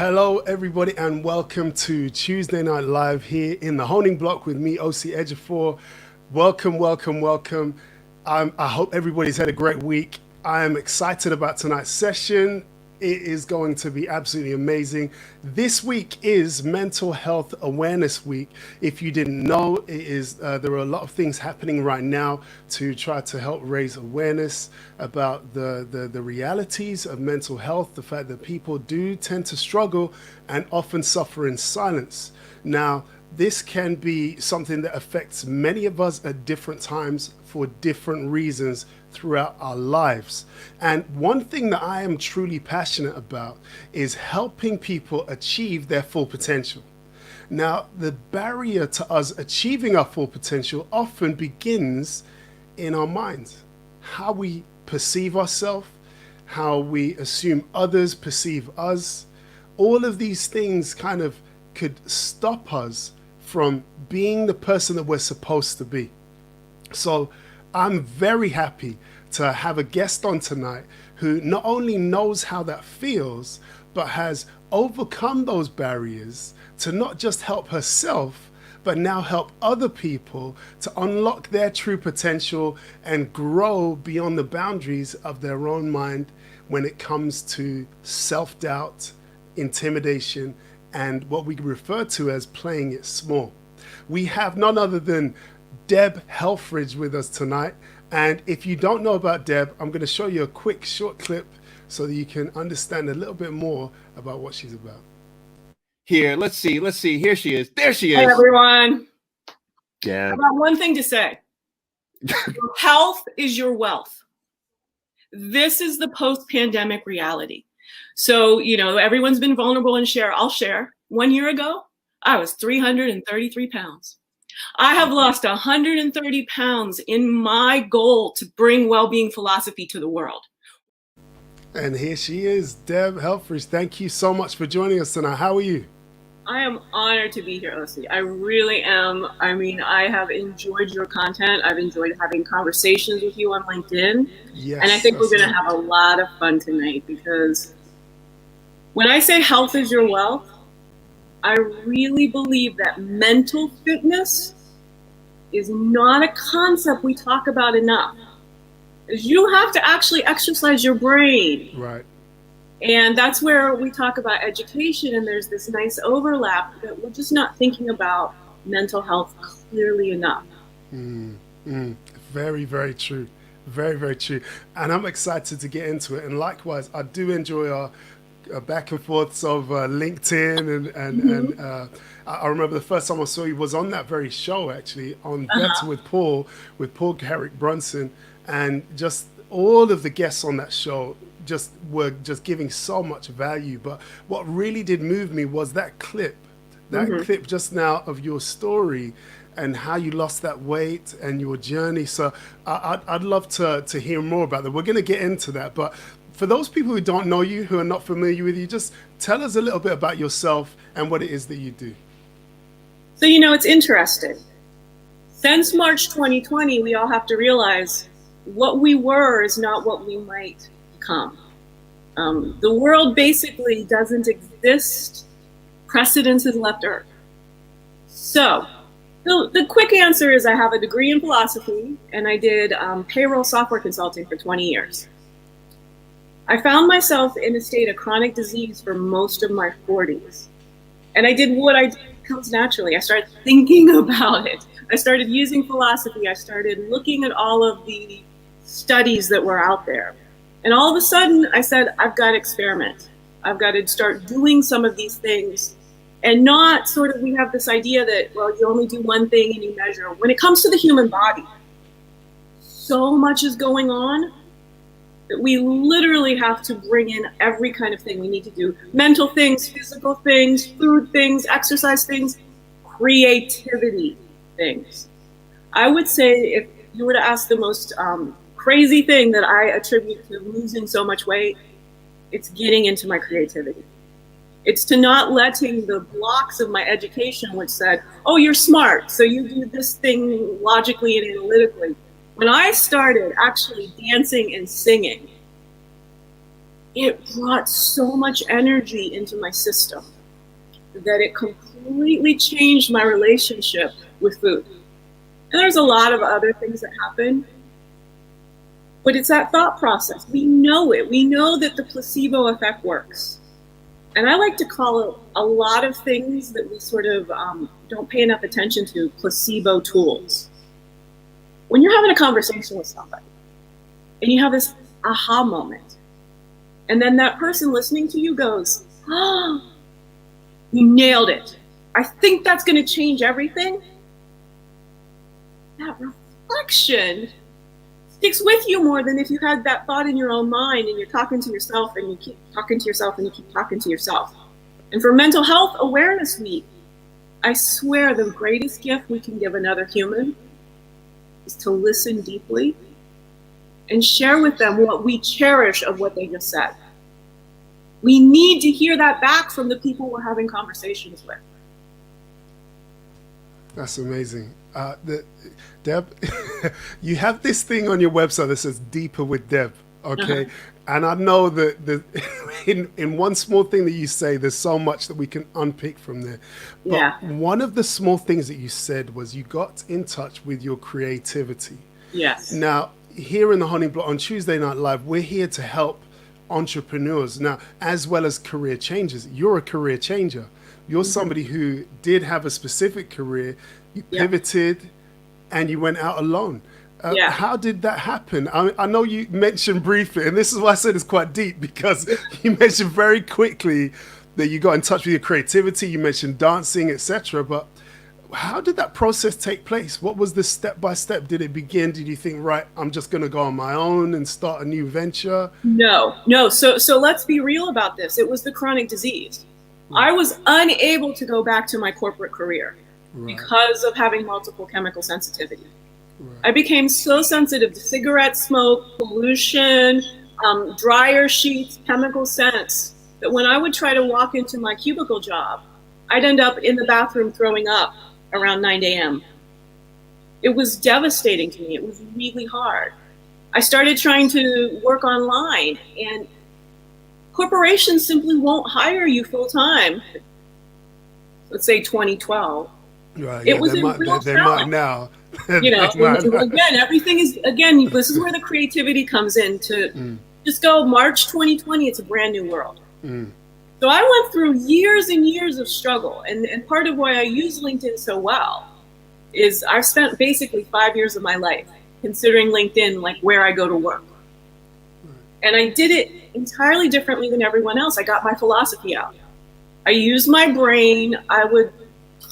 Hello, everybody, and welcome to Tuesday Night Live here in the Honing Block with me, OC EJWAY. Welcome, welcome, welcome. I hope everybody's had a great week. I am excited about tonight's session. It is going to be absolutely amazing. This week is Mental Health Awareness Week. If you didn't know, it is there are a lot of things happening right now to try to help raise awareness about the realities of mental health, the fact that people do tend to struggle and often suffer in silence. Now, this can be something that affects many of us at different times for different reasons throughout our lives. And one thing that I am truly passionate about is helping people achieve their full potential. Now, the barrier to us achieving our full potential often begins in our minds. How we perceive ourselves, how we assume others perceive us. All of these things kind of could stop us from being the person that we're supposed to be. So I'm very happy to have a guest on tonight who not only knows how that feels, but has overcome those barriers to not just help herself, but now help other people to unlock their true potential and grow beyond the boundaries of their own mind when it comes to self-doubt, intimidation, and what we refer to as playing it small. We have none other than Deb Helfrich with us tonight. And if you don't know about Deb, I'm going to show you a quick short clip so that you can understand a little bit more about what she's about. Here, let's see. Here she is. There she is. Hey, everyone. Yeah. I've got one thing to say. Your health is your wealth. This is the post-pandemic reality. So, everyone's been vulnerable and share. I'll share. 1 year ago, I was 333 pounds. I have lost 130 pounds in my goal to bring well-being philosophy to the world. And here she is, Deb Helfrich. Thank you so much for joining us tonight. How are you? I am honored to be here, OC. I really am. I mean, I have enjoyed your content. I've enjoyed having conversations with you on LinkedIn. Yes, and I think we're going to have a lot of fun tonight, because when I say health is your wealth, I really believe that mental fitness is not a concept we talk about enough. You have to actually exercise your brain. Right. And that's where we talk about education, and there's this nice overlap that we're just not thinking about mental health clearly enough. Very, very true. Very, very true. And I'm excited to get into it. And likewise, I do enjoy our back and forths of LinkedIn and I remember the first time I saw you was on that very show, actually, on Better with Paul Carrick Brunson, and just all of the guests on that show were giving so much value. But what really did move me was that clip just now of your story and how you lost that weight and your journey. So I'd love to hear more about that. We're going to get into that, but for those people who don't know you, who are not familiar with you, just tell us a little bit about yourself and what it is that you do. So, it's interesting. Since March 2020, we all have to realize what we were is not what we might become. The world basically doesn't exist. Precedence has left Earth. So the quick answer is I have a degree in philosophy, and I did payroll software consulting for 20 years. I found myself in a state of chronic disease for most of my 40s. And I did what comes naturally. I started thinking about it. I started using philosophy. I started looking at all of the studies that were out there. And all of a sudden, I said, I've got to experiment. I've got to start doing some of these things. And not sort of, we have this idea that, well, you only do one thing and you measure. When it comes to the human body, so much is going on that we literally have to bring in every kind of thing we need to do. Mental things, physical things, food things, exercise things, creativity things. I would say if you were to ask the most crazy thing that I attribute to losing so much weight, it's getting into my creativity. It's to not letting the blocks of my education, which said, oh, you're smart, so you do this thing logically and analytically. When I started actually dancing and singing, it brought so much energy into my system that it completely changed my relationship with food. And there's a lot of other things that happen, but it's that thought process. We know it. We know that the placebo effect works. And I like to call it a lot of things that we sort of don't pay enough attention to placebo tools. When you're having a conversation with somebody and you have this aha moment, and then that person listening to you goes, "Oh, you nailed it. I think that's going to change everything." That reflection sticks with you more than if you had that thought in your own mind and you're talking to yourself and you keep talking to yourself and you keep talking to yourself. And for Mental Health Awareness Week, I swear the greatest gift we can give another human is to listen deeply and share with them what we cherish of what they just said. We need to hear that back from the people we're having conversations with. That's amazing. Deb, you have this thing on your website that says "Deeper with Deb," okay? And I know that in one small thing that you say, there's so much that we can unpick from there. But one of the small things that you said was you got in touch with your creativity. Yes. Now, here in the Honing Block on Tuesday Night Live, we're here to help entrepreneurs now, as well as career changers. You're a career changer. You're somebody who did have a specific career. You pivoted and you went out alone. How did that happen? I know you mentioned briefly, and this is why I said it's quite deep, because you mentioned very quickly that you got in touch with your creativity. You mentioned dancing, etc. But how did that process take place? What was the step by step? Did it begin? Did you think, right, I'm just going to go on my own and start a new venture? No. So let's be real about this. It was the chronic disease. I was unable to go back to my corporate career because of having multiple chemical sensitivity. I became so sensitive to cigarette smoke, pollution, dryer sheets, chemical scents, that when I would try to walk into my cubicle job, I'd end up in the bathroom throwing up around 9 a.m. It was devastating to me. It was really hard. I started trying to work online, and corporations simply won't hire you full time. Let's say 2012. Right, it was a real they might now. You know, again, everything is, again, this is where the creativity comes in to just go March 2020, it's a brand new world. So I went through years and years of struggle. And part of why I use LinkedIn so well is I've spent basically 5 years of my life considering LinkedIn like where I go to work. And I did it entirely differently than everyone else. I got my philosophy out. I used my brain. I would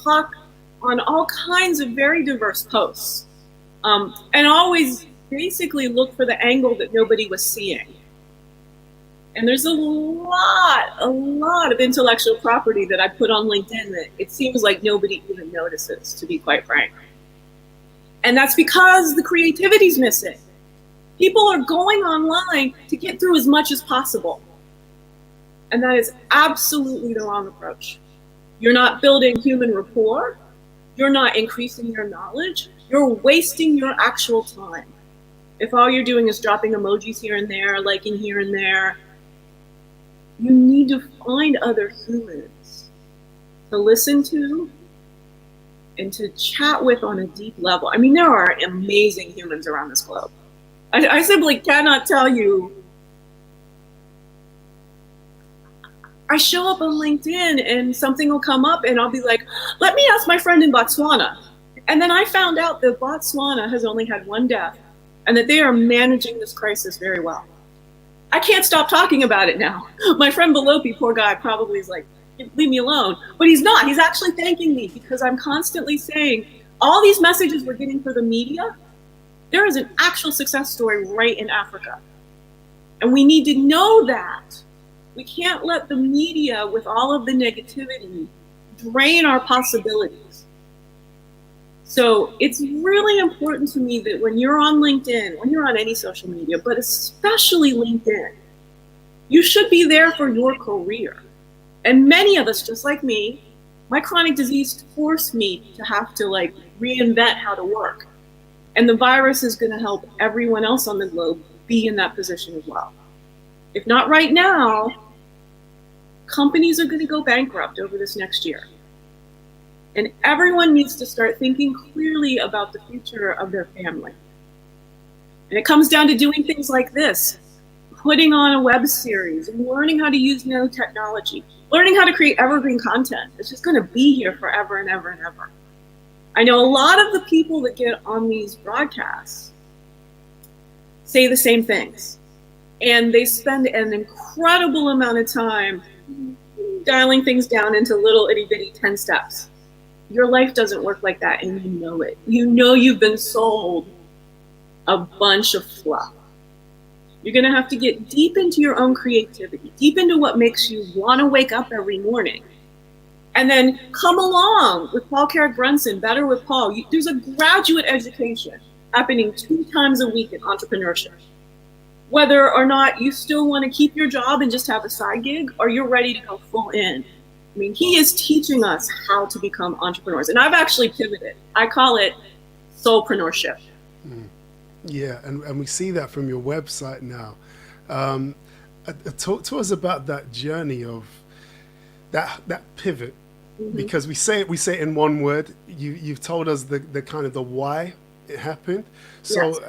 talk on all kinds of very diverse posts, and always basically look for the angle that nobody was seeing. And there's a lot of intellectual property that I put on LinkedIn that it seems like nobody even notices, to be quite frank. And that's because the creativity's missing. People are going online to get through as much as possible. And that is absolutely the wrong approach. You're not building human rapport. You're not increasing your knowledge. You're wasting your actual time. If all you're doing is dropping emojis here and there, liking here and there, you need to find other humans to listen to and to chat with on a deep level. I mean, there are amazing humans around this globe. I simply cannot tell you. I show up on LinkedIn and something will come up and I'll be like, let me ask my friend in Botswana. And then I found out that Botswana has only had one death and that they are managing this crisis very well. I can't stop talking about it now. My friend Belopi, poor guy, probably is like, leave me alone. But he's not. He's actually thanking me because I'm constantly saying all these messages we're getting for the media, there is an actual success story right in Africa. And we need to know that. We can't let the media, with all of the negativity, drain our possibilities. So it's really important to me that when you're on LinkedIn, when you're on any social media, but especially LinkedIn, you should be there for your career. And many of us, just like me, my chronic disease forced me to have to like reinvent how to work. And the virus is going to help everyone else on the globe be in that position as well. if not right now, companies are going to go bankrupt over this next year. And everyone needs to start thinking clearly about the future of their family. And it comes down to doing things like this, putting on a web series, and learning how to use new technology, learning how to create evergreen content. It's just going to be here forever and ever and ever. I know a lot of the people that get on these broadcasts say the same things. And they spend an incredible amount of time dialing things down into little itty bitty 10 steps. Your life doesn't work like that, and you know it. You know you've been sold a bunch of fluff. You're going to have to get deep into your own creativity, deep into what makes you want to wake up every morning. And then come along with Paul Carrick-Brunson, Better with Paul. There's a graduate education happening 2 times a week in entrepreneurship. Whether or not you still want to keep your job and just have a side gig, or you're ready to go full in. I mean, he is teaching us how to become entrepreneurs. And I've actually pivoted. I call it soulpreneurship. Yeah, and we see that from your website now. Talk to us about that journey of that pivot, because we say it in one word. You've told us the kind of the why it happened. So yes.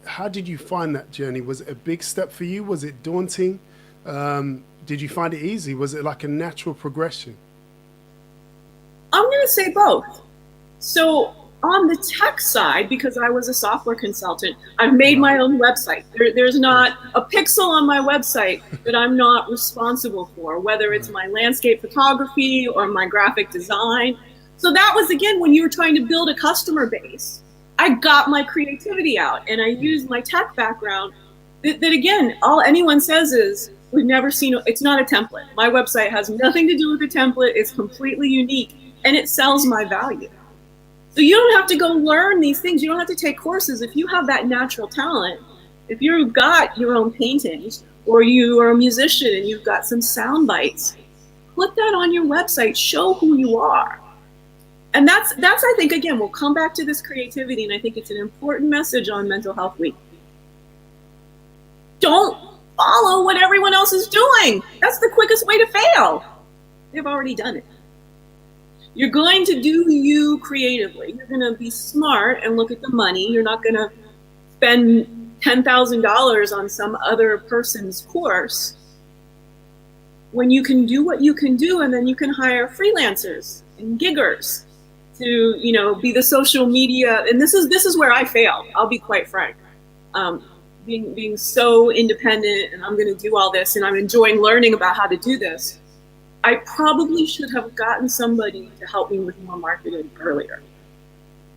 How did you find that journey? Was it a big step for you? Was it daunting? Did you find it easy? Was it like a natural progression? I'm going to say both. So on the tech side, because I was a software consultant, I've made my own website. There's not a pixel on my website that I'm not responsible for, whether it's my landscape photography or my graphic design. So that was, again, when you were trying to build a customer base, I got my creativity out and I used my tech background that again, all anyone says is, we've never seen, it's not a template. My website has nothing to do with a template. It's completely unique and it sells my value. So you don't have to go learn these things. You don't have to take courses. If you have that natural talent, if you've got your own paintings or you are a musician and you've got some sound bites, put that on your website, show who you are. And that's I think, again, we'll come back to this creativity, and I think it's an important message on Mental Health Week. Don't follow what everyone else is doing. That's the quickest way to fail. They've already done it. You're going to do you creatively. You're going to be smart and look at the money. You're not going to spend $10,000 on some other person's course when you can do what you can do, and then you can hire freelancers and giggers to, be the social media. And this is where I failed. I'll be quite frank. Being so independent, and I'm going to do all this, and I'm enjoying learning about how to do this. I probably should have gotten somebody to help me with more marketing earlier,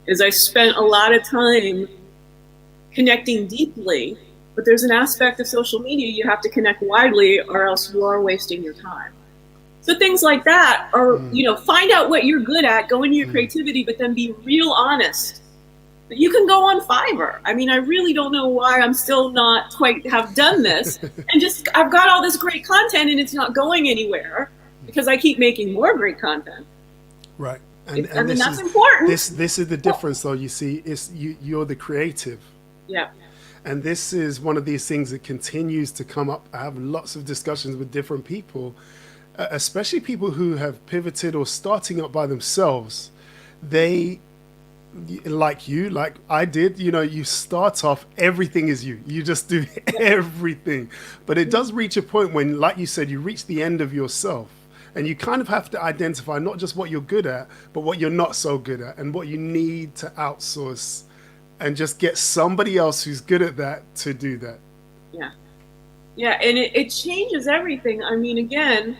as I spent a lot of time connecting deeply, but there's an aspect of social media you have to connect widely or else you are wasting your time. So things like that are, find out what you're good at, go into your creativity, but then be real honest. But you can go on Fiverr. I mean, I really don't know why I'm still not quite have done this. And I've got all this great content and it's not going anywhere because I keep making more great content. Right. And that's important. This is the difference, though. You see, you're the creative. Yeah. And this is one of these things that continues to come up. I have lots of discussions with different people, especially people who have pivoted or starting up by themselves. They, like I did, you start off, everything is you. You just do everything. But it does reach a point when, like you said, you reach the end of yourself. And you kind of have to identify not just what you're good at, but what you're not so good at and what you need to outsource and just get somebody else who's good at that to do that. Yeah. Yeah, and it changes everything. I mean, again,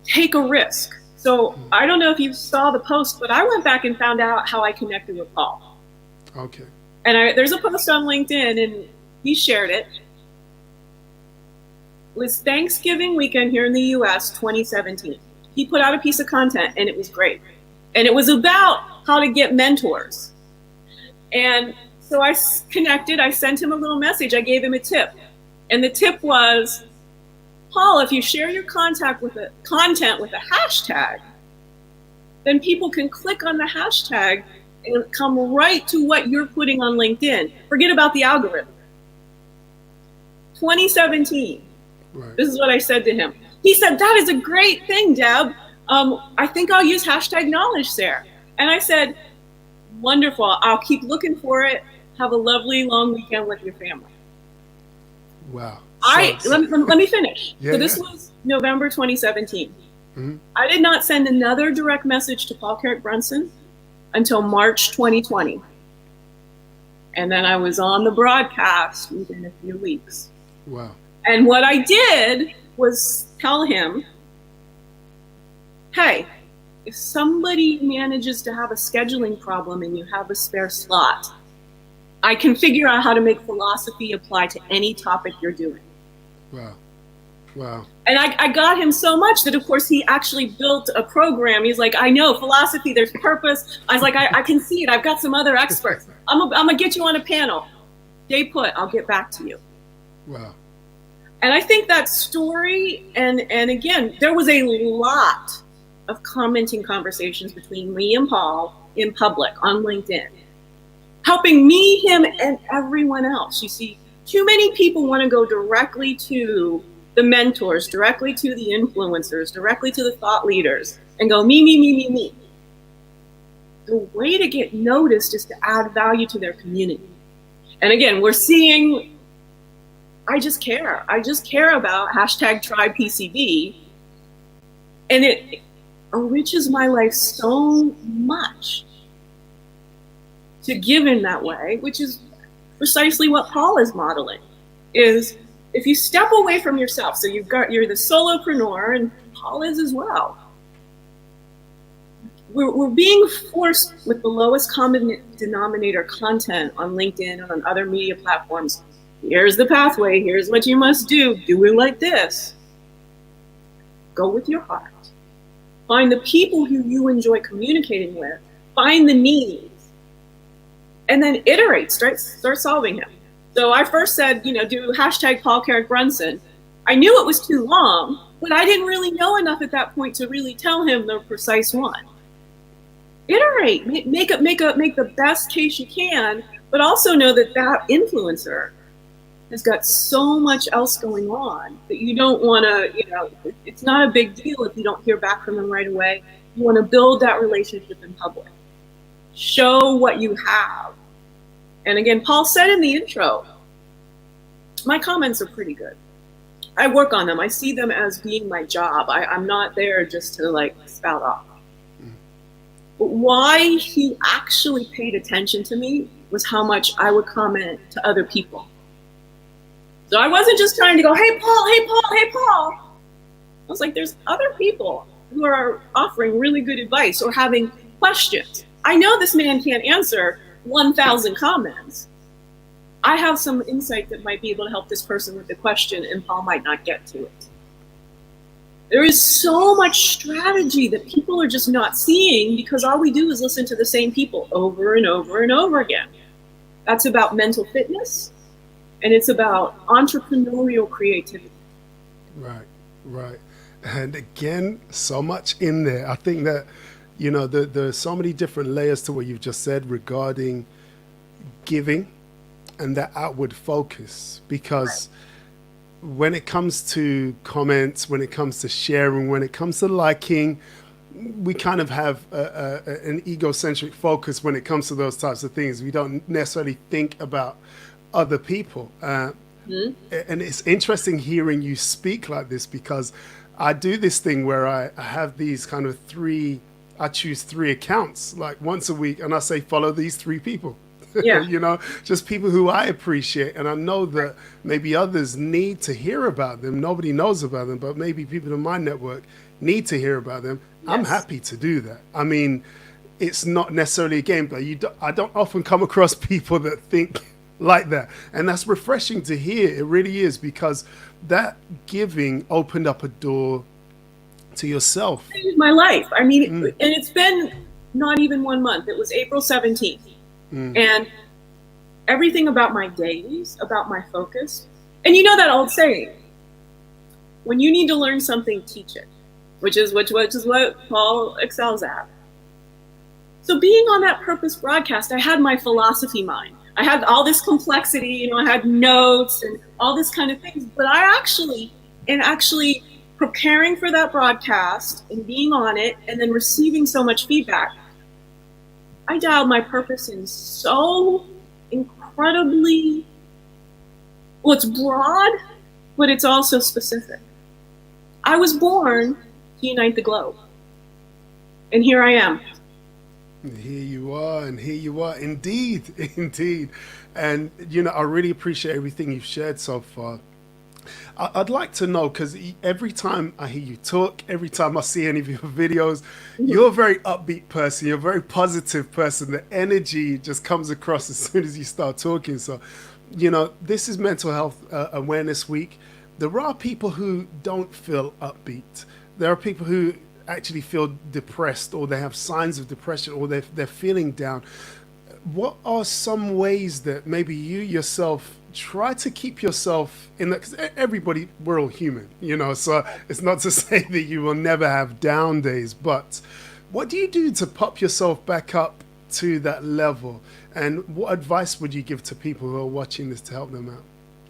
take a risk. So I don't know if you saw the post, but I went back and found out how I connected with Paul. Okay. And there's a post on LinkedIn, and he shared it. It was Thanksgiving weekend here in the US, 2017. He put out a piece of content, and it was great. And it was about how to get mentors. And so I connected, I sent him a little message, I gave him a tip. And the tip was, Paul, if you share your content with a hashtag, then people can click on the hashtag and come right to what you're putting on LinkedIn. Forget about the algorithm. 2017. Right. This is what I said to him. He said, "That is a great thing, Deb. I think I'll use #KnowledgeShare." And I said, "Wonderful. I'll keep looking for it. Have a lovely long weekend with your family." Wow. Let me finish. Yeah, so this was November 2017. I did not send another direct message to Paul Carrick Brunson until March 2020. And then I was on the broadcast within a few weeks. Wow. And what I did was tell him, hey, if somebody manages to have a scheduling problem and you have a spare slot, I can figure out how to make philosophy apply to any topic you're doing. Wow. Wow. And I got him so much that, of course, he actually built a program. He's like, I know philosophy, there's purpose. I was like, I can see it. I've got some other experts. I'm gonna get you on a panel. Stay put, I'll get back to you. Wow. And I think that story, and again, there was a lot of commenting conversations between me and Paul in public on LinkedIn, helping me, him, and everyone else. You see, too many people want to go directly to the mentors, directly to the influencers, directly to the thought leaders, and go me, me, me, me, me. The way to get noticed is to add value to their community. And again, we're seeing, I just care. I just care about #TryPCB. And it enriches my life so much to give in that way, which is precisely what Paul is modeling, is if you step away from yourself, so you're the solopreneur, and Paul is as well. We're being forced with the lowest common denominator content on LinkedIn and on other media platforms. Here's the pathway, here's what you must do it like this. Go with your heart. Find the people who you enjoy communicating with, find the needs, and then iterate, start solving them. So I first said, do #Paul Carrick Brunson. I knew it was too long, but I didn't really know enough at that point to really tell him the precise one. Iterate, make the best case you can, but also know that influencer has got so much else going on that you don't want to, it's not a big deal if you don't hear back from them right away. You want to build that relationship in public. Show what you have. And again, Paul said in the intro, my comments are pretty good. I work on them. I see them as being my job. I'm not there just to spout off. But why he actually paid attention to me was how much I would comment to other people. So I wasn't just trying to go, hey, Paul, hey, Paul, hey, Paul. I was like, there's other people who are offering really good advice or having questions. I know this man can't answer 1,000 comments. I have some insight that might be able to help this person with the question, and Paul might not get to it. There is so much strategy that people are just not seeing because all we do is listen to the same people over and over and over again. That's about mental fitness, and it's about entrepreneurial creativity. Right. And again, so much in there. I think that, there's so many different layers to what you've just said regarding giving and that outward focus, because when it comes to comments, when it comes to sharing, when it comes to liking, we kind of have an egocentric focus when it comes to those types of things. We don't necessarily think about other people. And it's interesting hearing you speak like this, because I do this thing where I have these kind of I choose 3 accounts like once a week, and I say, follow these 3 people. Yeah. Just people who I appreciate. And I know that maybe others need to hear about them. Nobody knows about them, but maybe people in my network need to hear about them. Yes. I'm happy to do that. I mean, it's not necessarily a game, but I don't often come across people that think like that. And that's refreshing to hear. It really is, because that giving opened up a door to yourself. It changed my life. I mean, and it's been not even 1 month. It was April 17th. And everything about my days, about my focus. And you know that old saying, when you need to learn something, teach it, which is what Paul excels at. So being on that purpose broadcast, I had my philosophy mind. I had all this complexity, you know, I had notes and all this kind of things, but actually preparing for that broadcast and being on it and then receiving so much feedback, I dialed my purpose in so incredibly, well, it's broad, but it's also specific. I was born to unite the globe. And here I am. Here you are, and here you are. Indeed, indeed. And, you know, I really appreciate everything you've shared so far. I'd like to know, because every time I hear you talk, every time I see any of your videos, you're a very upbeat person. You're a very positive person. The energy just comes across as soon as you start talking. So, you know, this is Mental Health Awareness Week. There are people who don't feel upbeat. There are people who actually feel depressed, or they have signs of depression, or they're feeling down. What are some ways that maybe you yourself try to keep yourself in that? Because everybody, we're all human, you know, so it's not to say that you will never have down days, but what do you do to pop yourself back up to that level? And what advice would you give to people who are watching this to help them out?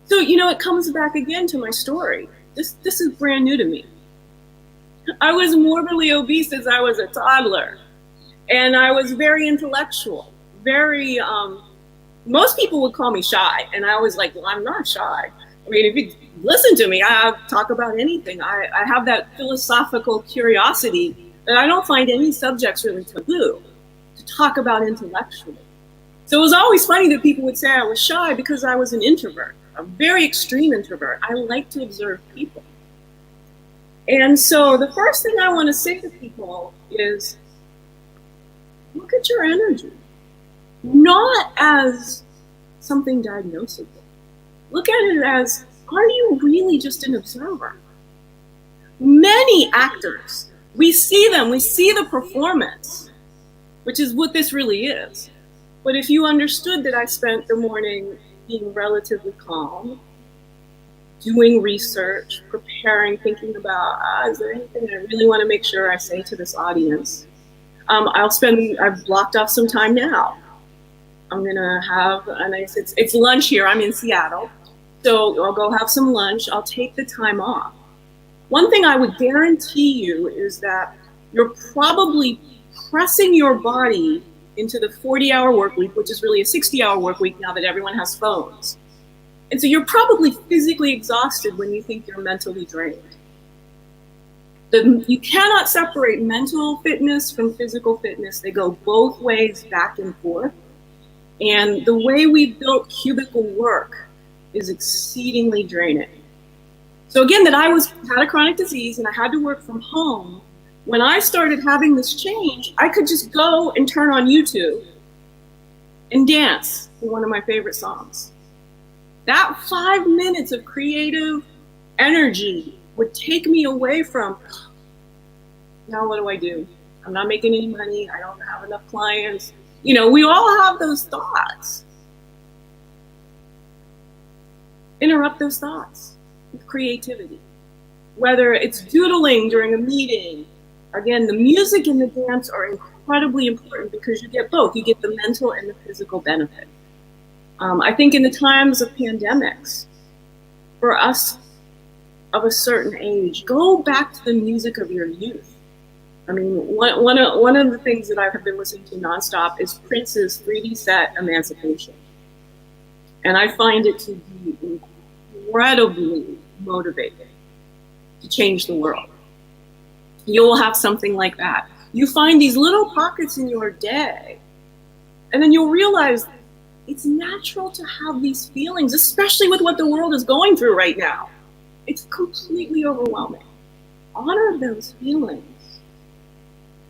So, you know, it comes back again to my story. This is brand new to me. I was morbidly obese as I was a toddler, and I was very intellectual, very, most people would call me shy, and I was like, well, I'm not shy. I mean, if you listen to me, I talk about anything. I have that philosophical curiosity that I don't find any subjects really taboo to talk about intellectually. So it was always funny that people would say I was shy because I was an introvert, a very extreme introvert. I like to observe people. And so the first thing I want to say to people is, look at your energy, not as something diagnosable. Look at it as, are you really just an observer? Many actors, we see them, we see the performance, which is what this really is. But if you understood that I spent the morning being relatively calm, doing research, preparing, thinking about, is there anything I really want to make sure I say to this audience? I've blocked off some time now. I'm gonna have a nice, it's lunch here, I'm in Seattle. So I'll go have some lunch, I'll take the time off. One thing I would guarantee you is that you're probably pressing your body into the 40-hour work week, which is really a 60-hour work week now that everyone has phones. And so you're probably physically exhausted when you think you're mentally drained. You cannot separate mental fitness from physical fitness. They go both ways, back and forth. And the way we built cubicle work is exceedingly draining. So again, that I had a chronic disease and I had to work from home. When I started having this change, I could just go and turn on YouTube and dance to one of my favorite songs. That 5 minutes of creative energy would take me away from, now what do I do? I'm not making any money. I don't have enough clients. You know, we all have those thoughts. Interrupt those thoughts with creativity. Whether it's doodling during a meeting, again, the music and the dance are incredibly important because you get both. You get the mental and the physical benefit. I think in the times of pandemics, for us of a certain age, go back to the music of your youth. I mean, one of the things that I have been listening to nonstop is Prince's 3D set Emancipation. And I find it to be incredibly motivating to change the world. You'll have something like that. You find these little pockets in your day, and then you'll realize it's natural to have these feelings, especially with what the world is going through right now. It's completely overwhelming. Honor those feelings,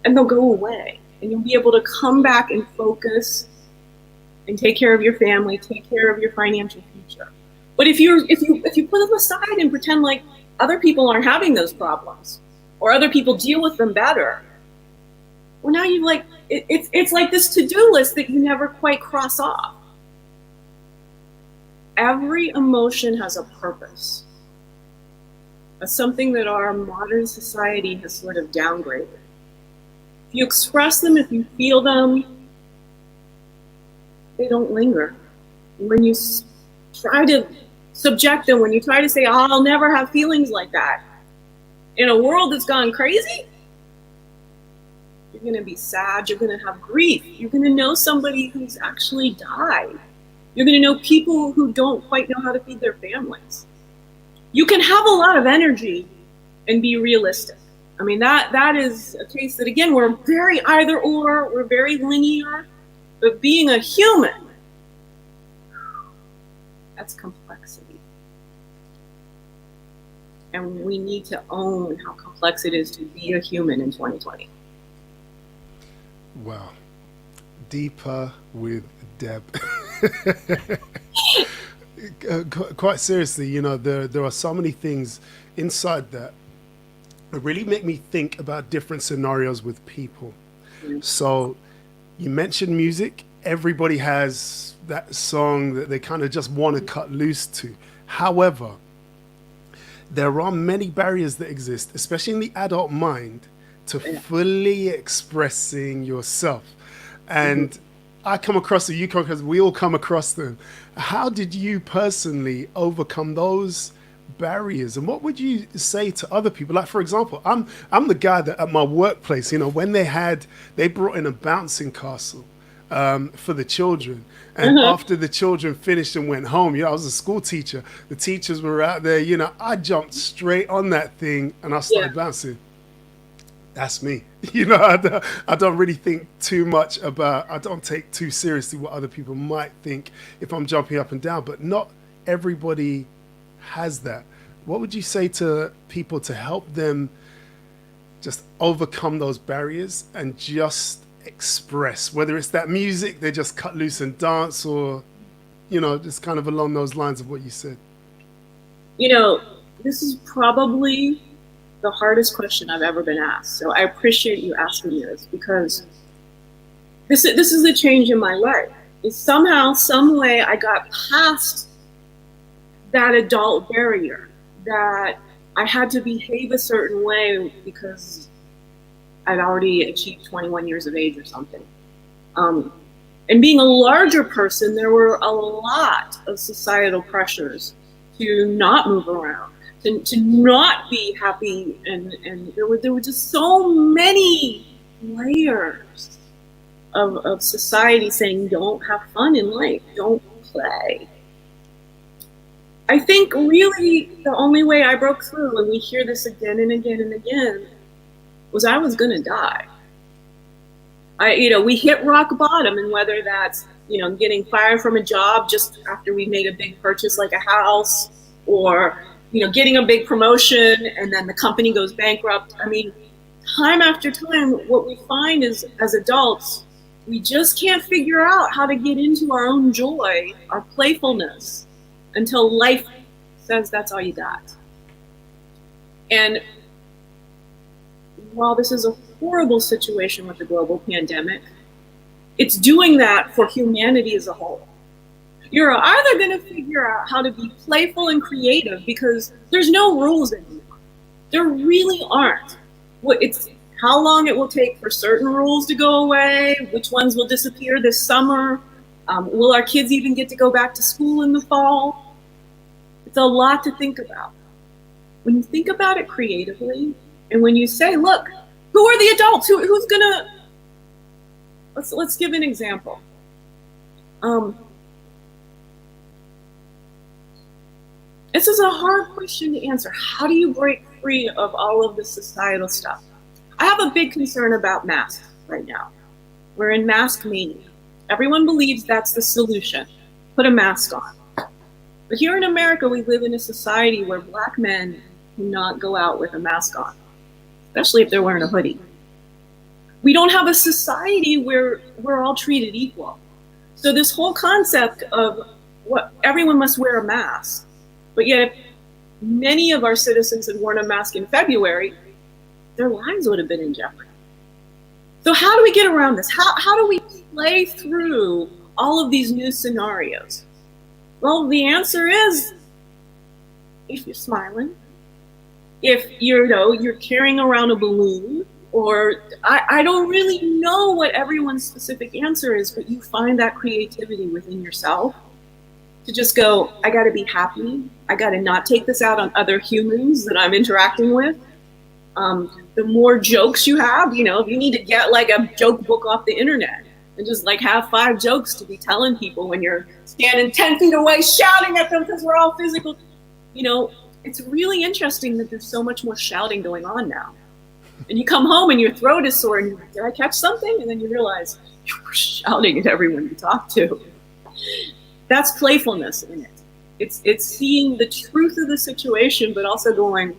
and they'll go away, and you'll be able to come back and focus and take care of your family, take care of your financial future. But if you put them aside and pretend like other people aren't having those problems, or other people deal with them better, well, now you it's like this to-do list that you never quite cross off. Every emotion has a purpose. That's something that our modern society has sort of downgraded. If you express them, if you feel them, they don't linger. When you try to subject them, when you try to say, oh, I'll never have feelings like that, in a world that's gone crazy, you're going to be sad, you're going to have grief, you're going to know somebody who's actually died. You're going to know people who don't quite know how to feed their families. You can have a lot of energy and be realistic. I mean, that is a case that, again, we're very either or, we're very linear, but being a human, that's complexity. And we need to own how complex it is to be a human in 2020. Wow. Deeper with Deb. Quite seriously, you know, there are so many things inside that really make me think about different scenarios with people. So you mentioned music. Everybody has that song that they kind of just want to cut loose to. However, there are many barriers that exist, especially in the adult mind, to fully expressing yourself. And I come across them, you come across them, we all come across them. How did you personally overcome those barriers, and what would you say to other people? Like, for example, I'm the guy that at my workplace, you know, when they brought in a bouncing castle for the children, and after the children finished and went home, you know, I was a school teacher, the teachers were out there, you know, I jumped straight on that thing and I started bouncing. That's me. You know, I don't really think too much about, I don't take too seriously what other people might think if I'm jumping up and down, but not everybody has that. What would you say to people to help them just overcome those barriers and just express, whether it's that music, they just cut loose and dance, or, you know, just kind of along those lines of what you said? You know, this is probably the hardest question I've ever been asked. So I appreciate you asking me this, because this is the change in my life. Is somehow, some way I got past that adult barrier that I had to behave a certain way because I'd already achieved 21 years of age or something. And being a larger person, there were a lot of societal pressures to not move around, to not be happy, and there were just so many layers of society saying, don't have fun in life, don't play. I think really the only way I broke through, and we hear this again and again and again, was I was gonna die. We hit rock bottom, and whether that's, you know, getting fired from a job just after we made a big purchase like a house, or, you know, getting a big promotion and then the company goes bankrupt. I mean, time after time, what we find is, as adults, we just can't figure out how to get into our own joy, our playfulness, until life says that's all you got. And while this is a horrible situation with the global pandemic, it's doing that for humanity as a whole. You're either going to figure out how to be playful and creative, because there's no rules anymore. There really aren't. It's how long it will take for certain rules to go away, which ones will disappear this summer, will our kids even get to go back to school in the fall? It's a lot to think about. When you think about it creatively, and when you say, look, who are the adults? Who's gonna, let's give an example. This is a hard question to answer. How do you break free of all of the societal stuff? I have a big concern about masks right now. We're in mask mania. Everyone believes that's the solution. Put a mask on. But here in America, we live in a society where Black men do not go out with a mask on, especially if they're wearing a hoodie. We don't have a society where we're all treated equal. So this whole concept of what everyone must wear a mask, but yet if many of our citizens had worn a mask in February, their lives would have been in jeopardy. So how do we get around this? How do we play through all of these new scenarios? Well, the answer is, if you're smiling, if you're carrying around a balloon, or I don't really know what everyone's specific answer is, but you find that creativity within yourself to just go, I got to be happy. I got to not take this out on other humans that I'm interacting with. The more jokes you have, you know, if you need to get like a joke book off the internet and just like have 5 jokes to be telling people when you're standing 10 feet away shouting at them because we're all physical, you know, it's really interesting that there's so much more shouting going on now. And you come home and your throat is sore and you're like, did I catch something? And then you realize you were shouting at everyone you talk to. That's playfulness in it. It's seeing the truth of the situation, but also going,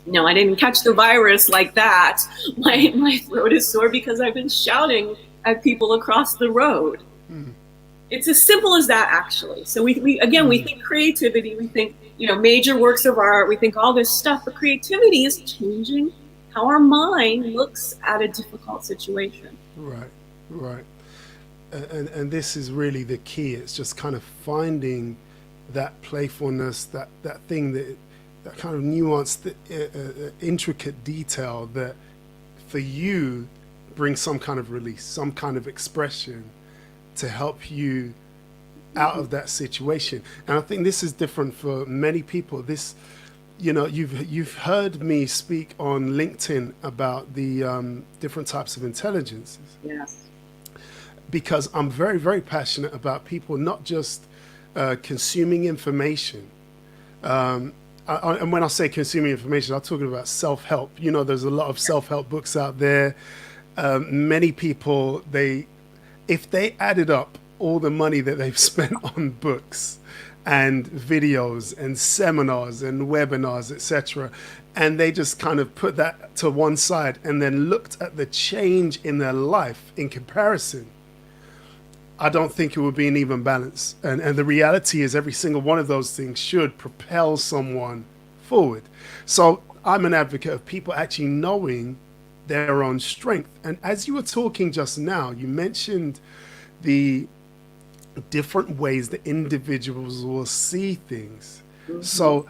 no, I didn't catch the virus like that. My throat is sore because I've been shouting at people across the road. Mm. It's as simple as that, actually. So we think creativity, we think, you know, major works of art, we think all this stuff, but creativity is changing how our mind looks at a difficult situation. Right. And this is really the key. It's just kind of finding that playfulness, that thing that kind of nuanced, intricate detail that for you brings some kind of release, some kind of expression to help you out of that situation. And I think this is different for many people. This, you know, you've heard me speak on LinkedIn about the different types of intelligences. Yes. Because I'm very, very passionate about people not just consuming information. And when I say consuming information, I'm talking about self-help. You know, there's a lot of self-help books out there. Many people, if they added up all the money that they've spent on books and videos and seminars and webinars, etc., and they just kind of put that to one side and then looked at the change in their life in comparison, I don't think it would be an even balance. And the reality is every single one of those things should propel someone forward. So I'm an advocate of people actually knowing their own strength. And as you were talking just now, you mentioned the different ways that individuals will see things. Mm-hmm. So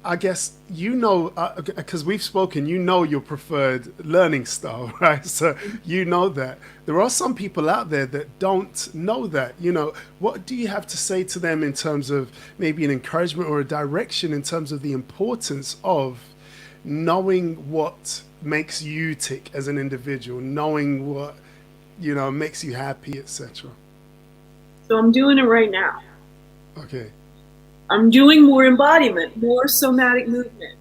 I guess, you know, because we've spoken, you know your preferred learning style, right? So you know that. There are some people out there that don't know that. You know, what do you have to say to them in terms of maybe an encouragement or a direction in terms of the importance of knowing what makes you tick as an individual, knowing what, you know, makes you happy, etc.? So I'm doing it right now. Okay. I'm doing more embodiment, more somatic movement.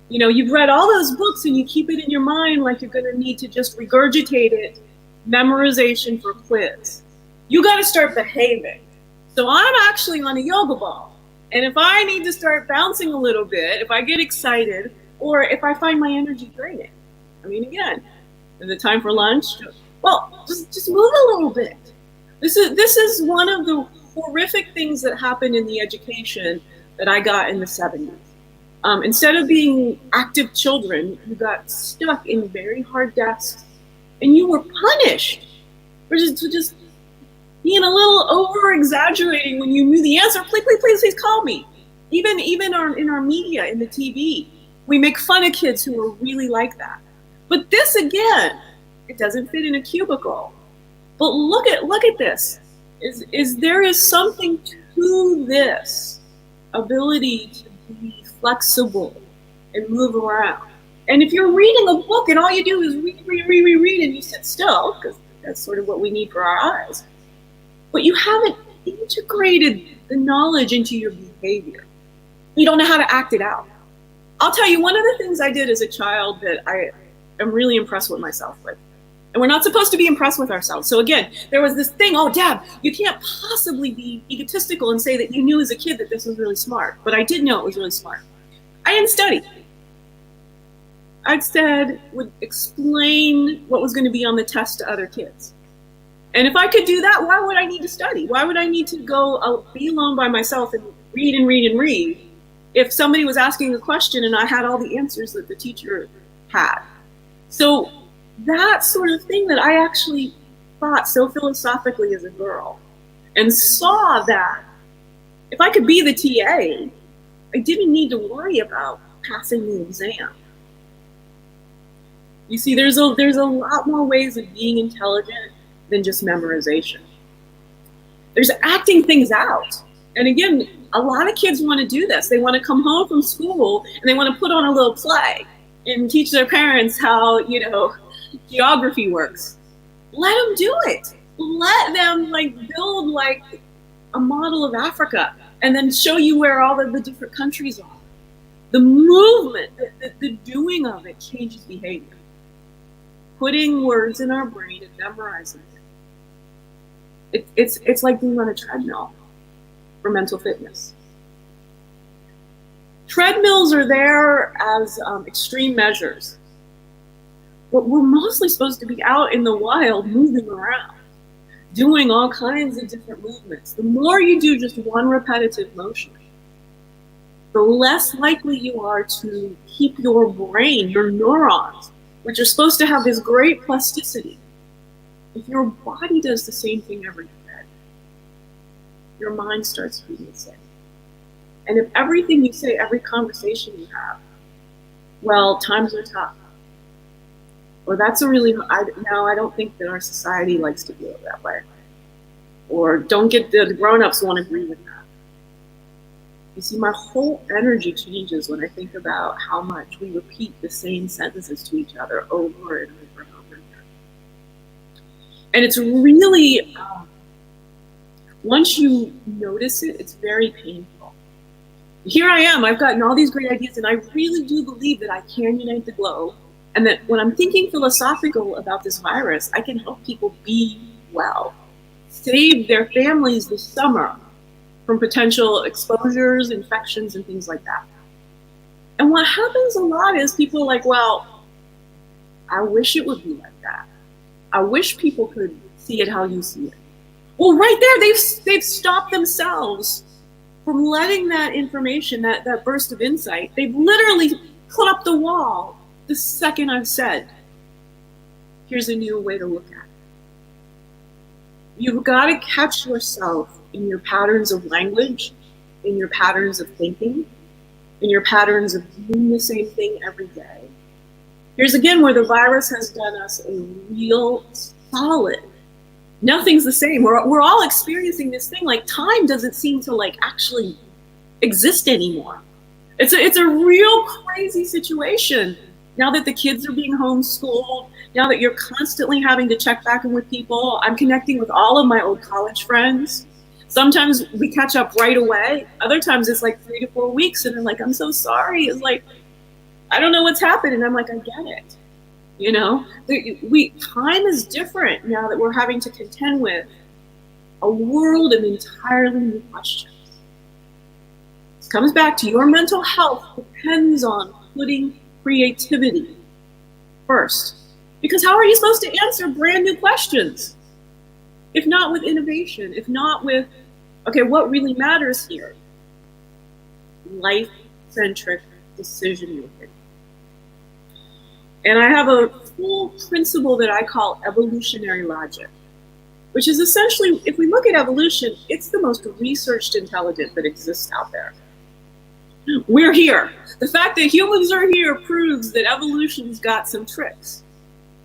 You know, you've read all those books and you keep it in your mind like you're going to need to just regurgitate it, memorization for quiz. You got to start behaving. So I'm actually on a yoga ball. And if I need to start bouncing a little bit, if I get excited, or if I find my energy draining, I mean, again, is it time for lunch? Well, just move a little bit. This is one of the horrific things that happened in the education that I got in the 70s. Instead of being active children, you got stuck in very hard desks and you were punished for just being a little over exaggerating when you knew the answer. Please call me. Even in our media, in the TV, we make fun of kids who are really like that. But this, again, it doesn't fit in a cubicle. But look at this. There is something to this ability to be flexible and move around. And if you're reading a book and all you do is read and you sit still, because that's sort of what we need for our eyes, but you haven't integrated the knowledge into your behavior. You don't know how to act it out. I'll tell you, one of the things I did as a child that I am really impressed with myself with. And we're not supposed to be impressed with ourselves. So again, there was this thing, oh, Deb, you can't possibly be egotistical and say that you knew as a kid that this was really smart. But I did know it was really smart. I didn't study. I instead would explain what was going to be on the test to other kids. And if I could do that, why would I need to study? Why would I need to go be alone by myself and read if somebody was asking a question and I had all the answers that the teacher had? So that sort of thing that I actually thought so philosophically as a girl, and saw that if I could be the TA, I didn't need to worry about passing the exam. You see, there's a lot more ways of being intelligent than just memorization. There's acting things out. And again, a lot of kids want to do this. They want to come home from school and they want to put on a little play and teach their parents how, geography works. Let them do it. Let them build a model of Africa and then show you where all of the different countries are. The movement, the doing of it changes behavior. Putting words in our brain and memorizing it. It's like being on a treadmill for mental fitness. Treadmills are there as extreme measures. But we're mostly supposed to be out in the wild, moving around, doing all kinds of different movements. The more you do just one repetitive motion, the less likely you are to keep your brain, your neurons, which are supposed to have this great plasticity. If your body does the same thing every day, your mind starts doing the same. And if everything you say, every conversation you have, well, times are tough. Or that's I don't think that our society likes to do it that way. Or the grown-ups won't agree with that. You see, my whole energy changes when I think about how much we repeat the same sentences to each other over and over and over again. And it's really, once you notice it, it's very painful. Here I am, I've gotten all these great ideas, and I really do believe that I can unite the globe. And that when I'm thinking philosophical about this virus, I can help people be well, save their families this summer from potential exposures, infections, and things like that. And what happens a lot is people are like, well, I wish it would be like that. I wish people could see it how you see it. Well, right there, they've stopped themselves from letting that information, that burst of insight, they've literally put up the wall the second I've said, here's a new way to look at it. You've got to catch yourself in your patterns of language, in your patterns of thinking, in your patterns of doing the same thing every day. Here's again where the virus has done us a real solid. Nothing's the same. We're all experiencing this thing. Time doesn't seem to actually exist anymore. It's a real crazy situation. Now that the kids are being homeschooled, now that you're constantly having to check back in with people, I'm connecting with all of my old college friends. Sometimes we catch up right away. Other times it's 3 to 4 weeks and they're I'm so sorry. It's I don't know what's happened. And I'm I get it. Time is different now that we're having to contend with a world of entirely new questions. This comes back to your mental health depends on putting creativity first. Because how are you supposed to answer brand new questions? If not with innovation, if not with, okay, what really matters here? Life-centric decision making. And I have a full principle that I call evolutionary logic, which is essentially, if we look at evolution, it's the most researched intelligence that exists out there. We're here. The fact that humans are here proves that evolution's got some tricks.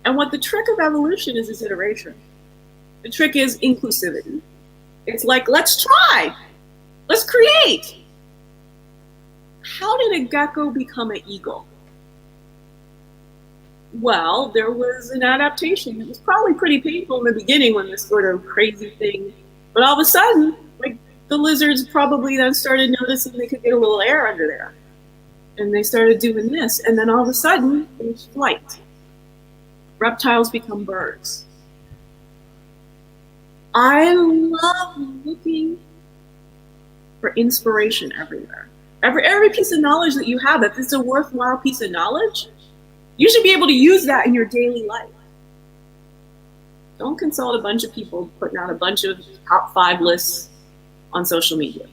And what the trick of evolution is iteration. The trick is inclusivity. It's let's try. Let's create. How did a gecko become an eagle? Well, there was an adaptation. It was probably pretty painful in the beginning when this sort of crazy thing, but all of a sudden, the lizards probably then started noticing they could get a little air under there. And they started doing this. And then all of a sudden, there's flight. Reptiles become birds. I love looking for inspiration everywhere. Every piece of knowledge that you have, if it's a worthwhile piece of knowledge, you should be able to use that in your daily life. Don't consult a bunch of people putting out a bunch of top 5 lists on social media.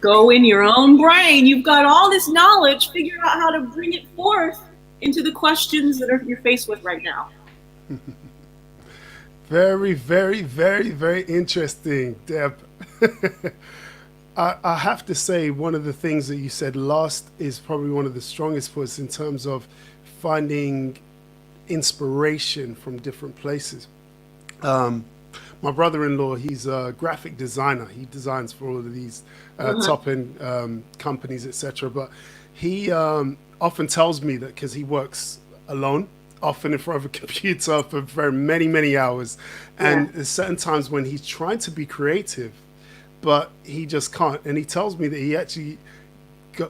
Go in your own brain. You've got all this knowledge. Figure out how to bring it forth into the questions that you're faced with right now. Very, very, very, very interesting, Deb. I have to say, one of the things that you said last is probably one of the strongest for us in terms of finding inspiration from different places. My brother-in-law, he's a graphic designer. He designs for all of these top-end companies, etc. But he often tells me that because he works alone, often in front of a computer for very many hours, and there's certain times when he's trying to be creative, but he just can't. And he tells me that he actually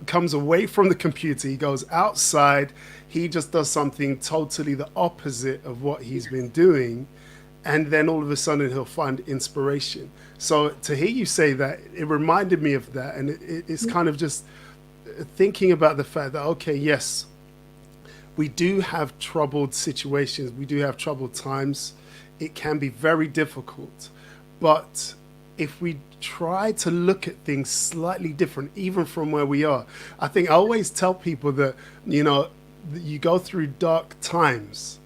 comes away from the computer, he goes outside, he just does something totally the opposite of what he's been doing, and then all of a sudden he'll find inspiration. So to hear you say that, it reminded me of that, and it's kind of just thinking about the fact that, okay, yes, we do have troubled situations, we do have troubled times, it can be very difficult, but if we try to look at things slightly different, even from where we are, I think I always tell people that, you know, you go through dark times,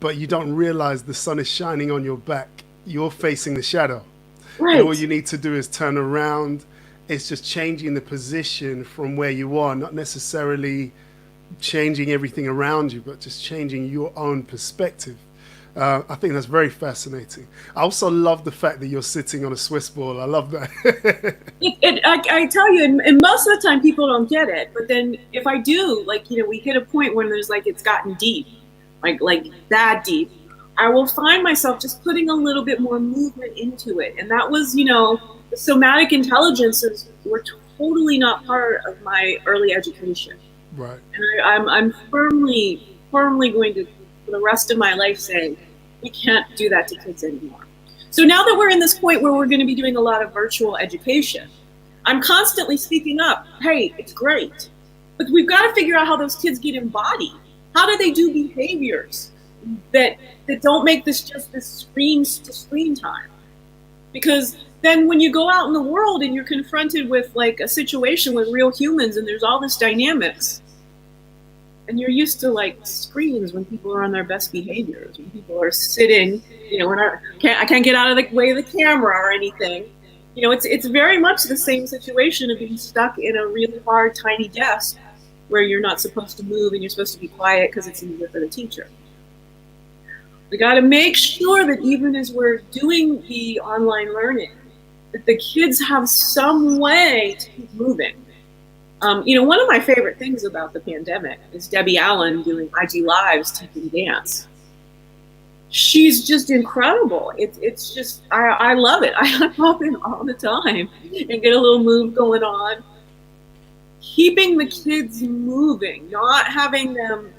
but you don't realize the sun is shining on your back. You're facing the shadow. Right. And all you need to do is turn around. It's just changing the position from where you are, not necessarily changing everything around you, but just changing your own perspective. I think that's very fascinating. I also love the fact that you're sitting on a Swiss ball. I love that. I tell you, and most of the time people don't get it. But then if I do, like, you know, we hit a point when there's like, it's gotten deep, like that deep, I will find myself just putting a little bit more movement into it. And that was, you know, the somatic intelligences were totally not part of my early education. Right. And I'm firmly going to, for the rest of my life, say we can't do that to kids anymore. So now that we're in this point where we're going to be doing a lot of virtual education, I'm constantly speaking up. Hey, it's great, but we've got to figure out how those kids get embodied. How do they do behaviors that don't make this just this screen to screen time? Because then when you go out in the world and you're confronted with like a situation with real humans and there's all this dynamics, and you're used to like screens when people are on their best behaviors, when people are sitting, you know, I can't get out of the way of the camera or anything. You know, it's very much the same situation of being stuck in a really hard, tiny desk where you're not supposed to move and you're supposed to be quiet because it's easier for the teacher. We got to make sure that even as we're doing the online learning, that the kids have some way to keep moving. You know, one of my favorite things about the pandemic is Debbie Allen doing IG Lives teaching dance. She's just incredible. It's just, I love it. I pop in all the time and get a little move going on. Keeping the kids moving, not having them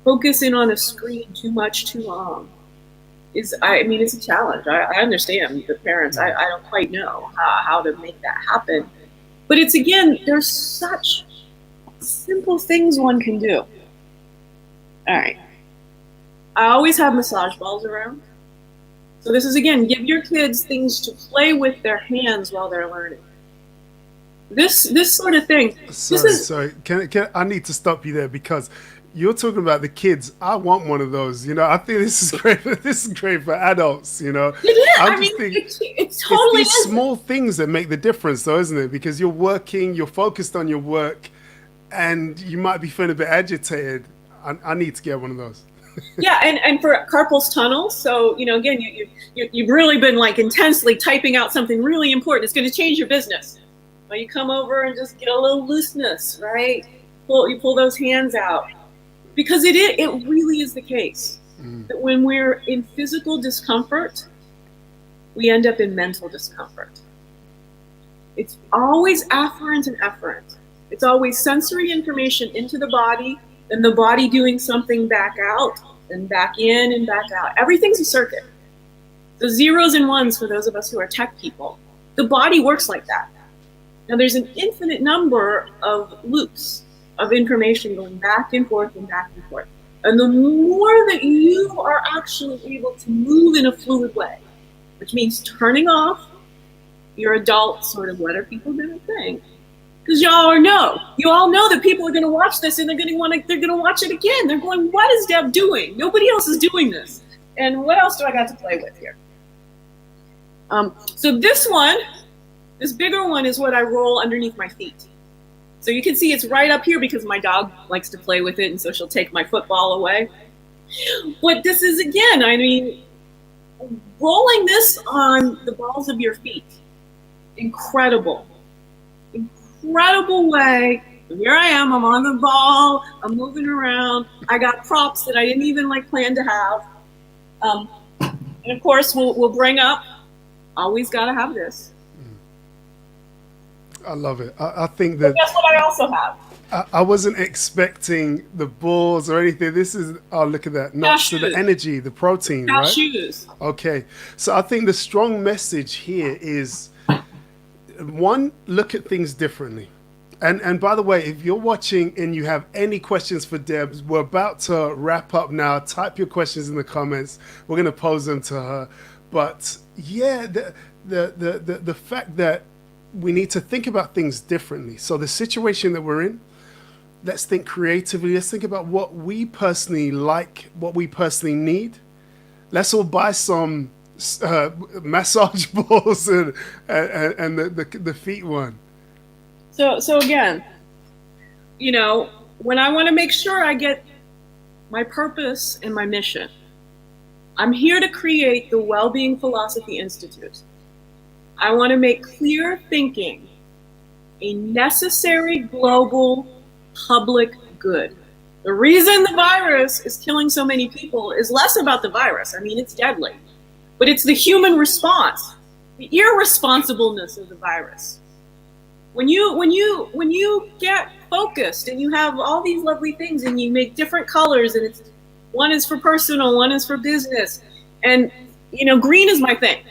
focus in on a screen too much, too long, is, I mean, it's a challenge. I understand the parents. I don't quite know how to make that happen. But it's, again, there's such simple things one can do. All right. I always have massage balls around. So this is, again, give your kids things to play with their hands while they're learning. This sort of thing. Sorry. Can I need to stop you there, because you're talking about the kids. I want one of those. You know, I think this is great. This is great for adults. You know, I mean, it totally it's these small things that make the difference, though, isn't it? Because you're working, you're focused on your work, and you might be feeling a bit agitated. I need to get one of those. Yeah, and for carpal tunnel. So, you know, again, you've really been like intensely typing out something really important. It's going to change your business. Well, you come over and just get a little looseness, right? You pull those hands out. Because it really is the case that when we're in physical discomfort, we end up in mental discomfort. It's always afferent and efferent. It's always sensory information into the body, and the body doing something back out, and back in and back out. Everything's a circuit. The zeros and ones for those of us who are tech people. The body works like that. Now there's an infinite number of loops of information going back and forth and back and forth. And the more that you are actually able to move in a fluid way, which means turning off your adult sort of what are people going to think? Because you all know that people are going to watch this and they're going to watch it again. They're going, what is Deb doing? Nobody else is doing this. And what else do I got to play with here? So this bigger one is what I roll underneath my feet. So you can see it's right up here because my dog likes to play with it, and so she'll take my football away. But this is, again, I mean, rolling this on the balls of your feet. Incredible. Incredible way. Here I am, I'm on the ball, I'm moving around. I got props that I didn't even plan to have. And of course, we'll bring up, always gotta have this. I love it. I think that. But guess what I also have? I wasn't expecting the balls or anything. This is, oh, look at that. Nuts to the energy, the protein, right? Shoes. Okay. So I think the strong message here is, one, look at things differently. And by the way, if you're watching and you have any questions for Deb, we're about to wrap up now. Type your questions in the comments. We're going to pose them to her. But yeah, the fact that we need to think about things differently. So the situation that we're in, let's think creatively. Let's think about what we personally like, what we personally need. Let's all buy some massage balls and the feet one. So again, you know, when I want to make sure I get my purpose and my mission, I'm here to create the Wellbeing Philosophy Institute. I want to make clear thinking a necessary global public good. The reason the virus is killing so many people is less about the virus. I mean, it's deadly, but it's the human response, the irresponsibleness of the virus. When you get focused and you have all these lovely things and you make different colors, and it's one is for personal, one is for business, and you know, green is my thing.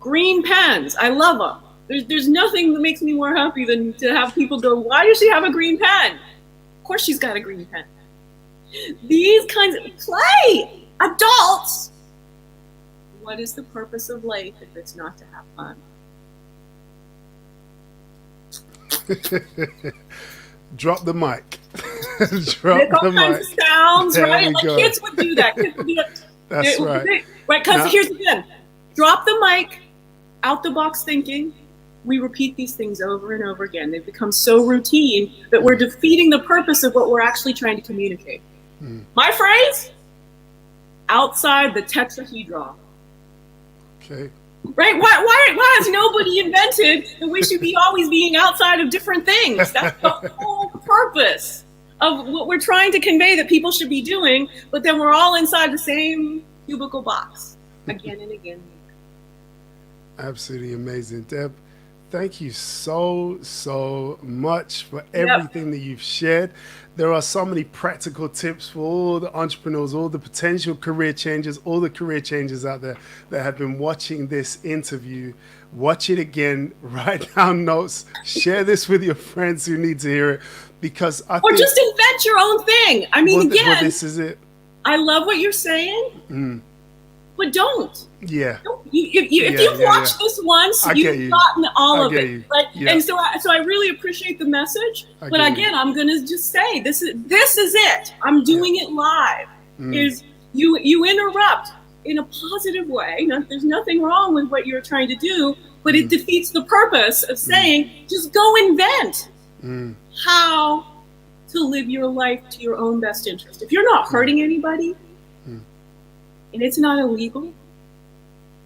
Green pens, I love them. There's nothing that makes me more happy than to have people go, why does she have a green pen? Of course she's got a green pen. These kinds of play, adults. What is the purpose of life if it's not to have fun? Drop the mic. Make all kinds of sounds, there right? Like kids would do that. Kids would do that. That's right. Right, because here's the thing. Drop the mic, out the box thinking. We repeat these things over and over again. They've become so routine that we're defeating the purpose of what we're actually trying to communicate. My phrase, outside the tetrahedron. Okay. Right? Why has nobody invented that we should be always being outside of different things? That's the whole purpose of what we're trying to convey that people should be doing, but then we're all inside the same cubicle box again and again. Absolutely amazing. Deb, thank you so much for everything that you've shared. There are so many practical tips for all the entrepreneurs, all the potential career changers, all the career changers out there that have been watching this interview. Watch it again, write down notes, share this with your friends who need to hear it, because I think, just invent your own thing. I mean, again, this is it. I love what you're saying, but don't. Yeah. If you've watched this once, you've gotten all of it. Right? Yeah. And so I really appreciate the message. But again, I'm going to just say, this is it. I'm doing it live. Is you interrupt in a positive way. There's nothing wrong with what you're trying to do, but it defeats the purpose of saying, just go invent how to live your life to your own best interest. If you're not hurting anybody, and it's not illegal,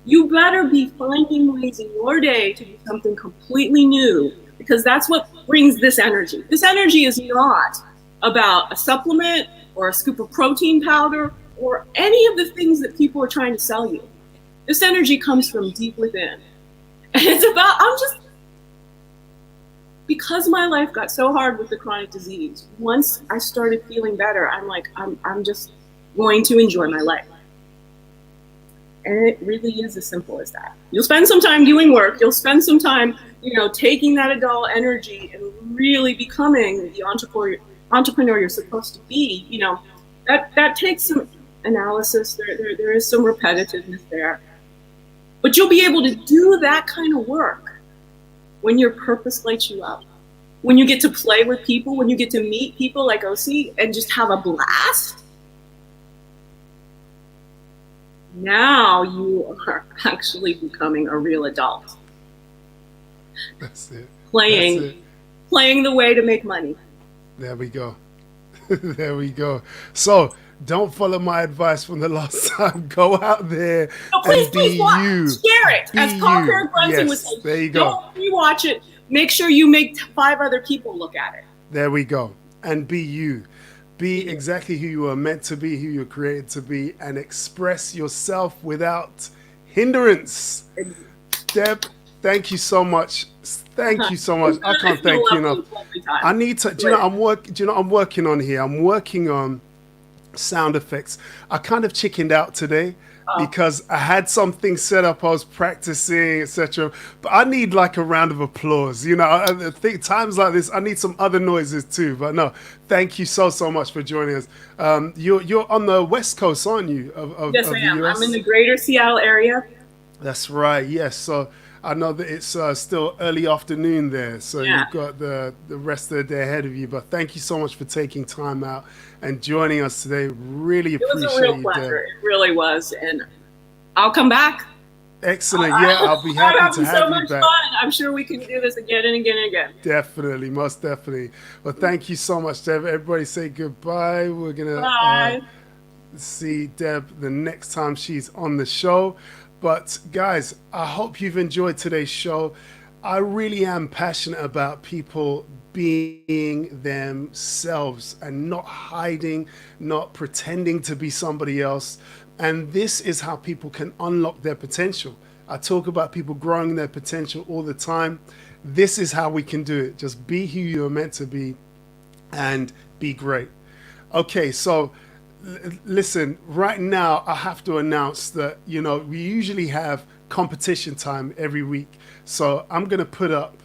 you better be finding ways in your day to do something completely new, because that's what brings this energy. This energy is not about a supplement or a scoop of protein powder or any of the things that people are trying to sell you. This energy comes from deep within. And it's about, because my life got so hard with the chronic disease, once I started feeling better, I'm like, I'm just going to enjoy my life. And it really is as simple as that. You'll spend some time doing work. You'll spend some time, taking that adult energy and really becoming the entrepreneur you're supposed to be. That takes some analysis. There is some repetitiveness there. But you'll be able to do that kind of work when your purpose lights you up. When you get to play with people, when you get to meet people like OC and just have a blast. Now you are actually becoming a real adult. That's it. Playing playing the way to make money. There we go. There we go. So don't follow my advice from the last time. Go out there and be you. Share it. As Carl Brunson was saying, there you go. Don't rewatch it. Make sure you make 5 other people look at it. There we go. And be you. Be exactly who you are meant to be, who you're created to be, and express yourself without hindrance. Deb, thank you so much. Thank you so much. I can't thank you enough. I need to. Do you know I'm working on here? I'm working on sound effects. I kind of chickened out today because I had something set up. I was practicing, etc. But I need like a round of applause. You know, I think times like this, I need some other noises too. But no, thank you so much for joining us. You're on the West Coast, aren't you? Yes, I am. I'm in the greater Seattle area. That's right. Yes. So I know that it's still early afternoon there, so you've got the rest of the day ahead of you. But thank you so much for taking time out and joining us today. Really appreciate it. It was a real pleasure. It really was, and I'll come back. Excellent. Yeah, I'll be happy to have you back. Fun. I'm sure we can do this again and again and again. Definitely, most definitely. Well, thank you so much, Deb. Everybody say goodbye. We're gonna see Deb the next time she's on the show. But guys, I hope you've enjoyed today's show. I really am passionate about people being themselves and not hiding, not pretending to be somebody else. And this is how people can unlock their potential. I talk about people growing their potential all the time. This is how we can do it. Just be who you're meant to be and be great. Okay, so listen, right now I have to announce that, you know, we usually have competition time every week. So I'm going to put up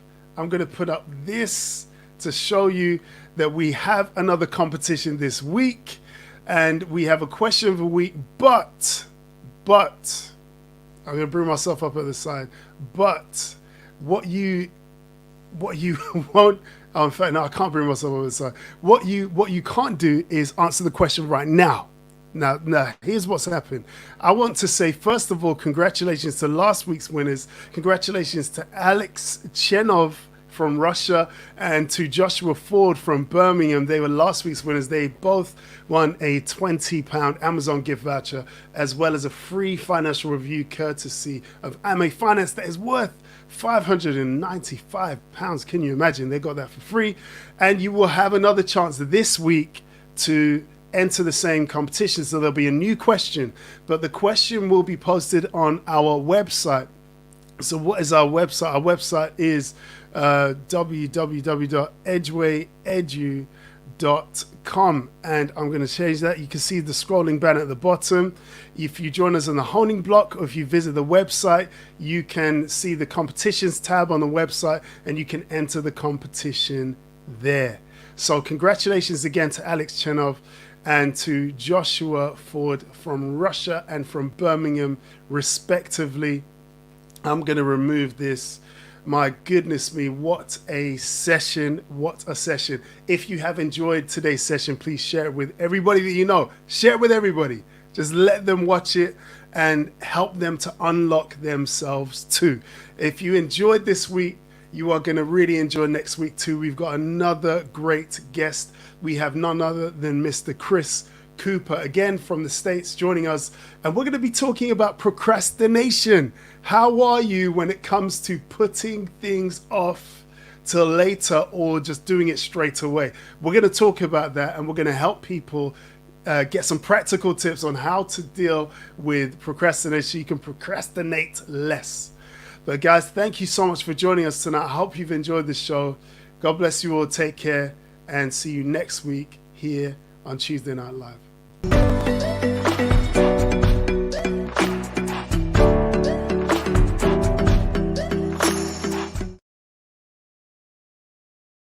this to show you that we have another competition this week and we have a question of the week, but I'm going to bring myself up at the side. But what you won't, in fact, no, I can't bring myself over the side. What you can't do is answer the question right now. Now, here's what's happened. I want to say, first of all, congratulations to last week's winners. Congratulations to Alex Chenov from Russia and to Joshua Ford from Birmingham. They were last week's winners. They both won a £20 Amazon gift voucher as well as a free financial review courtesy of AMA Finance that is worth £595. Can you imagine? They got that for free. And you will have another chance this week to enter the same competition. So there'll be a new question, but the question will be posted on our website. So what is our website? Our website is www.edgewayedu.com, and I'm going to change that. You can see the scrolling banner at the bottom. If you join us on the honing block, or if you visit the website, you can see the competitions tab on the website and you can enter the competition there. So congratulations again to Alex Chenov and to Joshua Ford from Russia and from Birmingham respectively. I'm going to remove this. My goodness me, what a session. What a session. If you have enjoyed today's session, please share it with everybody that you know. Share it with everybody. Just let them watch it and help them to unlock themselves too. If you enjoyed this week, you are going to really enjoy next week too. We've got another great guest. We have none other than Mr. Chris Cooper, again from the States, joining us. And we're going to be talking about procrastination. How are you when it comes to putting things off till later or just doing it straight away? We're going to talk about that, and we're going to help people get some practical tips on how to deal with procrastination. You can procrastinate less. But guys, thank you so much for joining us tonight. I hope you've enjoyed the show. God bless you all. Take care and see you next week here on Tuesday Night Live.